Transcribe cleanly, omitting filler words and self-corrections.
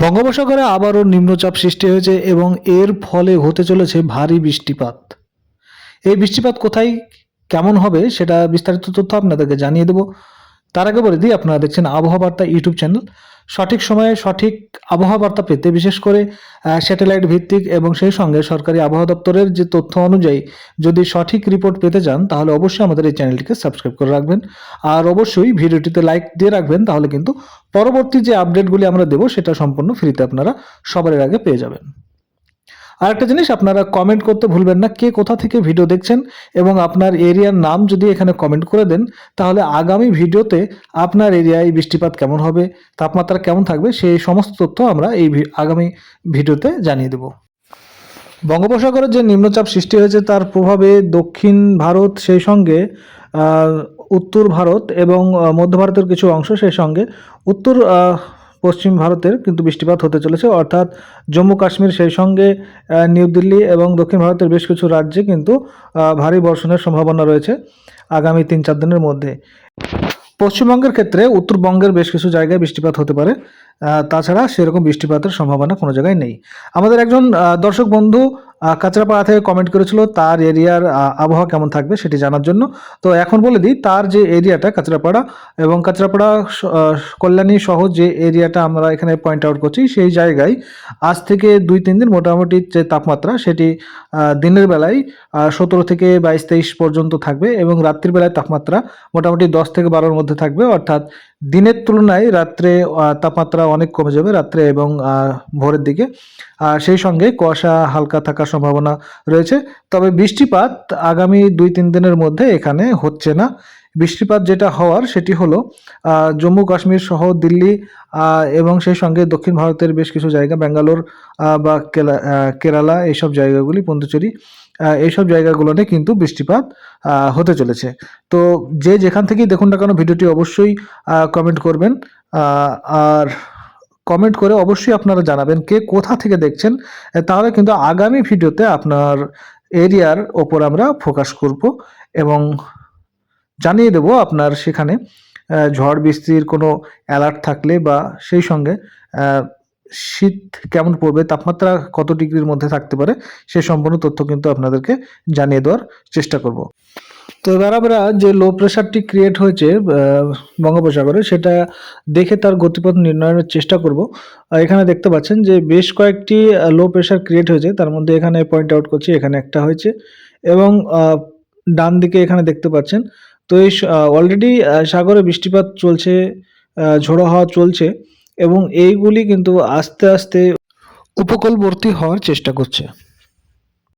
বঙ্গোপসাগরে আবারও নিম্নচাপ সৃষ্টি হয়েছে এবং এর ফলে হতে চলেছে ভারী বৃষ্টিপাত। এই বৃষ্টিপাত কোথায় কেমন হবে সেটা বিস্তারিত তথ্য আপনাদেরকে জানিয়ে দেব। তার আগে বলে দিই, আপনারা দেখছেন আবহাওয়া বার্তা ইউটিউব চ্যানেল। সঠিক সময়ে সঠিক আবহাওয়া বার্তা পেতে বিশেষ করে স্যাটেলাইট ভিত্তিক এবং সেই সঙ্গে সরকারি আবহাওয়া দপ্তরের যে তথ্য অনুযায়ী যদি সঠিক রিপোর্ট পেতে চান তাহলে অবশ্যই আমাদের এই চ্যানেলটিকে সাবস্ক্রাইব করে রাখবেন। আর অবশ্যই ভিডিওটিতে লাইক দিয়ে রাখবেন, তাহলে কিন্তু পরবর্তী যে আপডেটগুলি আমরা দেবো সেটা সম্পূর্ণ ফ্রিতে আপনারা সবার আগে পেয়ে যাবেন। আর একটা জিনিস, আপনারা কমেন্ট করতে ভুলবেন না কে কোথা থেকে ভিডিও দেখছেন এবং আপনার এরিয়ার নাম যদি এখানে কমেন্ট করে দেন তাহলে আগামী ভিডিওতে আপনার এরিয়ায় বৃষ্টিপাত কেমন হবে, তাপমাত্রা কেমন থাকবে সেই সমস্ত তথ্য আমরা এই আগামী ভিডিওতে জানিয়ে দেব। বঙ্গোপসাগরে যে নিম্নচাপ সৃষ্টি হয়েছে তার প্রভাবে দক্ষিণ ভারত সেই সঙ্গে উত্তর ভারত এবং মধ্য ভারতের কিছু অংশ সেই সঙ্গে উত্তর পশ্চিম ভারতের কিন্তু বৃষ্টিপাত হতে চলেছে, অর্থাৎ জম্মু কাশ্মীর সেই সঙ্গে নিউ দিল্লি এবং দক্ষিণ ভারতের বেশ কিছু রাজ্যে কিন্তু ভারী বর্ষণের সম্ভাবনা রয়েছে আগামী 3-4 দিনের মধ্যে। পশ্চিমবঙ্গের ক্ষেত্রে উত্তরবঙ্গের বেশ কিছু জায়গায় বৃষ্টিপাত হতে পারে, তাছাড়া সেরকম বৃষ্টিপাতের সম্ভাবনা কোনো জায়গায় নেই। আমাদের একজন দর্শক বন্ধু কাঁচরাপাড়া থেকে কমেন্ট করেছিল তার এরিয়ার আবহাওয়া কেমন থাকবে সেটি জানার জন্য। তো এখন বলে দিই, তার যে এরিয়াটা কাঁচরাপাড়া এবং কাঁচরাপাড়া কল্যাণী সহ যে এরিয়াটা আমরা এখানে পয়েন্ট আউট করছি সেই জায়গায় আজ থেকে 2-3 দিন মোটামুটি যে তাপমাত্রা সেটি দিনের বেলায় 17 থেকে 22-23 পর্যন্ত থাকবে এবং রাত্রির বেলায় তাপমাত্রা মোটামুটি 10 থেকে 12-র মধ্যে থাকবে, অর্থাৎ দিনের তুলনায় রাত্রে তাপমাত্রা অনেক কমে যাবে রাত্রে এবং ভোরের দিকে। সেই সঙ্গে কুয়াশা হালকা থাকার সম্ভাবনা রয়েছে। তবে বৃষ্টিপাত আগামী 2-3 দিনের মধ্যে এখানে হচ্ছে না। বৃষ্টিপাত যেটা হওয়ার সেটি হলো জম্মু কাশ্মীর সহ দিল্লি এবং সেই সঙ্গে দক্ষিণ ভারতের বেশ কিছু জায়গা, ব্যাঙ্গালোর বা কেরালা, এইসব জায়গাগুলি, পন্ডিচেরি, এইসব জায়গাগুলোতে কিন্তু বৃষ্টিপাত হতে চলেছে। তো যে যেখান থেকেই দেখুন না কেন ভিডিওটি অবশ্যই কমেন্ট করবেন, আর কমেন্ট করে অবশ্যই আপনারা জানাবেন কে কোথা থেকে দেখছেন, তাহলে কিন্তু আগামী ভিডিওতে আপনার এরিয়ার ওপর আমরা ফোকাস করব এবং জানিয়ে দেব আপনার সেখানে ঝড় বৃষ্টির কোনো অ্যালার্ট থাকলে বা সেই সঙ্গে শীত কেমন পড়বে, তাপমাত্রা কত ডিগ্রির মধ্যে থাকতে পারে সে সম্পূর্ণ তথ্য কিন্তু আপনাদেরকে জানিয়ে দেওয়ার চেষ্টা করব। তো এবার আমরা যে লো প্রেশারটি ক্রিয়েট হয়েছে বঙ্গোপসাগরে সেটা দেখে তার গতিপথ নির্ণয়ের চেষ্টা করব। এখানে দেখতে পাচ্ছেন যে বেশ কয়েকটি লো প্রেশার ক্রিয়েট হয়েছে, তার মধ্যে এখানে পয়েন্ট আউট করছি এখানে একটা হয়েছে এবং ডান দিকে এখানে দেখতে পাচ্ছেন। তো এই অলরেডি সাগরে বৃষ্টিপাত চলছে, ঝোড়ো হাওয়া চলছে এবং এইগুলি কিন্তু আস্তে আস্তে উপকূলবর্তী হওয়ার চেষ্টা করছে।